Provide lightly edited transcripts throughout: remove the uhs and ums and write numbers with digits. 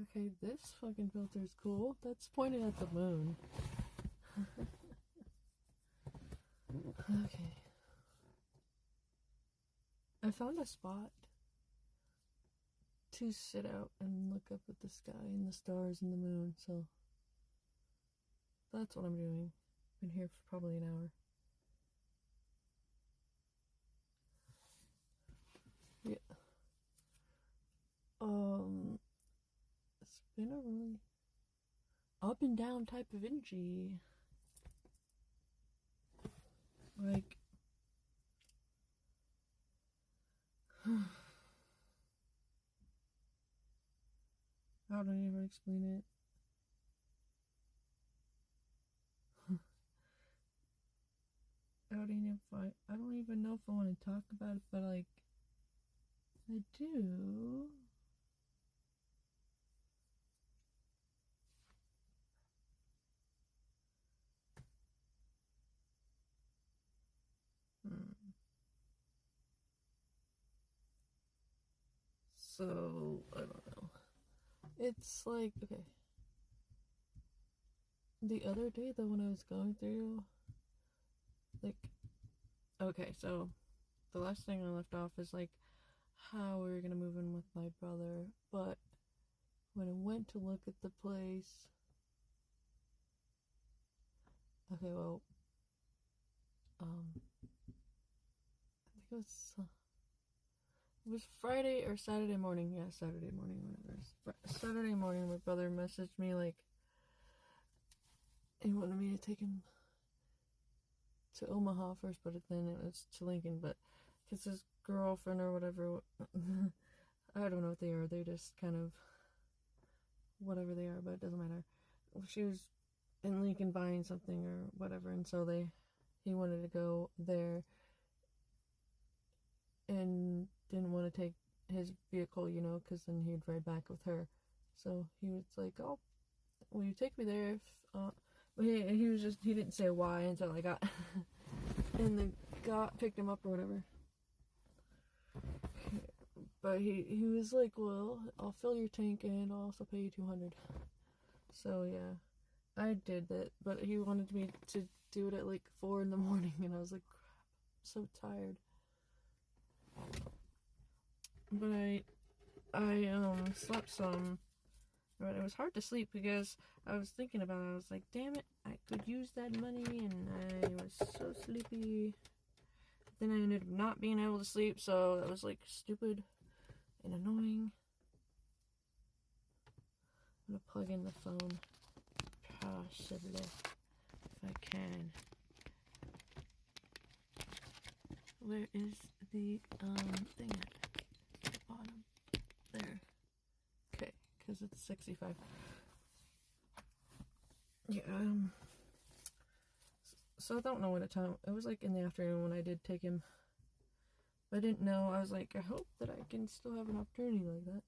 Okay, this fucking filter is cool. That's pointed at the moon. Okay. I found a spot to sit out and look up at the sky and the stars and the moon, so that's what I'm doing. Been here for probably an hour. Yeah. It's been a really up and down type of energy. Like, how do I even explain it? I don't even know if I want to talk about it, but like, I do. So, I don't know. It's like, okay. The other day, though, when I was going through, like, okay, so the last thing I left off is like how we were gonna move in with my brother, but when I went to look at the place, okay, well, I think it was Friday or Saturday morning. Yeah, Saturday morning, whatever. Saturday morning, my brother messaged me like he wanted me to take him to Omaha first, but then it was to Lincoln. But because his girlfriend or whatever, I don't know what they are. They're just kind of whatever they are, but it doesn't matter. She was in Lincoln buying something or whatever, and so he wanted to go there and didn't want to take his vehicle, because then he'd ride back with her. So he was like, "Oh, will you take me there?" If but he didn't say why until I got and the picked him up or whatever. But he was like, "Well, I'll fill your tank and I'll also pay you $200." So yeah, I did that, but he wanted me to do it at like 4 in the morning, and I was like, "Crap, I'm so tired." But I slept some, but it was hard to sleep because I was thinking about it. I was like, "Damn it, I could use that money," and I was so sleepy. Then I ended up not being able to sleep, so that was like stupid and annoying. I'm gonna plug in the phone, possibly, if I can. Where is the thing at the bottom? There. Okay, because it's 65. Yeah, so I don't know what time. It was like in the afternoon when I did take him. I didn't know. I was like, I hope that I can still have an opportunity like that.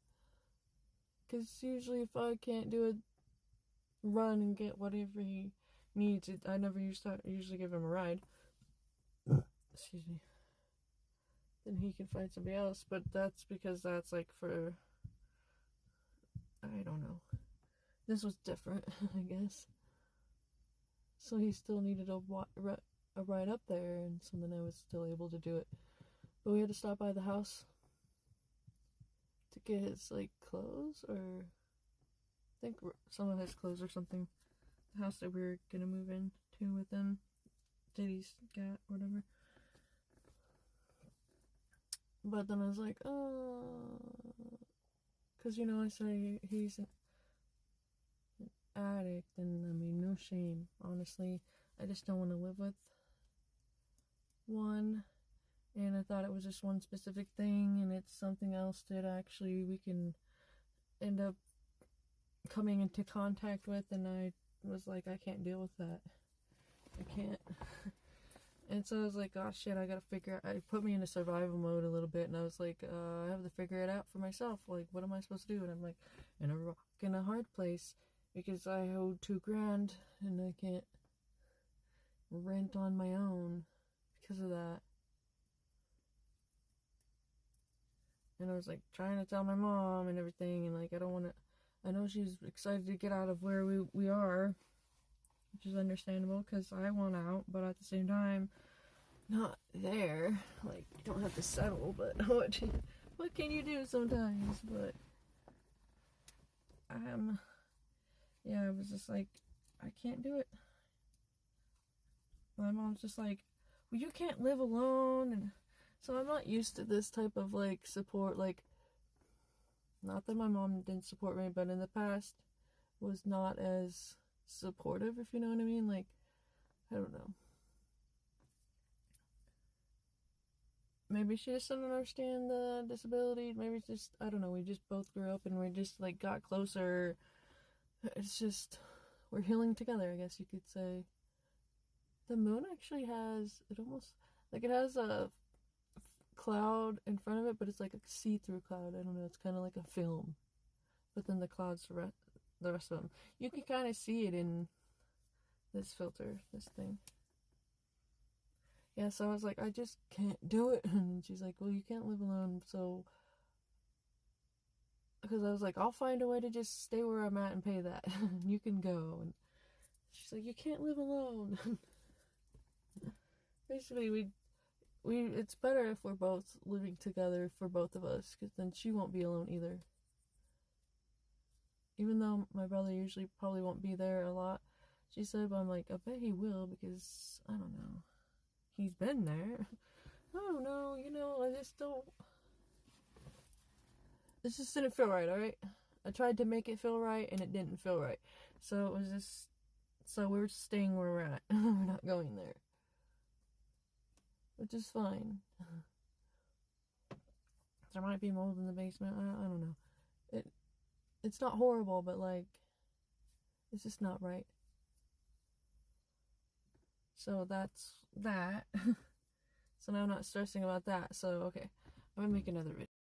Because usually if I can't do it, run and get whatever he needs, I never usually give him a ride. Excuse me. Then he can find somebody else. But that's because that's like for, I don't know. This was different, I guess. So he still needed a ride up there, and so then I was still able to do it. But we had to stop by the house to get his like clothes, or I think some of his clothes or something. The house that we were gonna move into with him, Diddy's got whatever. But then I was like, oh, because I say he's an addict, and I mean, no shame. Honestly, I just don't want to live with one. And I thought it was just one specific thing, and it's something else that actually we can end up coming into contact with. And I was like, I can't deal with that. I can't. And so I was like, oh shit, I gotta figure out. It put me into survival mode a little bit, and I was like, I have to figure it out for myself. Like, what am I supposed to do? And I'm like, in a rock and a hard place because I owed $2,000 and I can't rent on my own because of that. And I was like trying to tell my mom and everything, and like I don't want to. I know she's excited to get out of where we are, which is understandable because I want out, but at the same time, not there. Like, you don't have to settle, but what can you do sometimes? But yeah, I was just like, I can't do it. My mom's just like, well, you can't live alone, and so I'm not used to this type of like support. Like, not that my mom didn't support me, but in the past was not as supportive, if you know what I mean. Like, I don't know. Maybe she just didn't understand the disability. Maybe it's just, I don't know, we just both grew up and we just like got closer. It's just, we're healing together, I guess you could say. The moon actually has, it almost, like it has a cloud in front of it, but it's like a see-through cloud. I don't know, it's kind of like a film. But then the clouds, the rest of them, you can kind of see it in this filter, this thing. Yeah, so I was like, I just can't do it. And she's like, well, you can't live alone, so, because I was like, I'll find a way to just stay where I'm at and pay that. You can go. And she's like, you can't live alone. Basically, we it's better if we're both living together for both of us, because then she won't be alone either. Even though my brother usually probably won't be there a lot, she said, but I'm like, I bet he will, because, I don't know. He's been there. I don't know, I just don't. This just didn't feel right, alright? I tried to make it feel right, and it didn't feel right. So it was just. So we're staying where we're at. We're not going there. Which is fine. There might be mold in the basement. I don't know. It's not horrible, but like, it's just not right. So that's that. So now I'm not stressing about that. So, okay. I'm gonna make another video.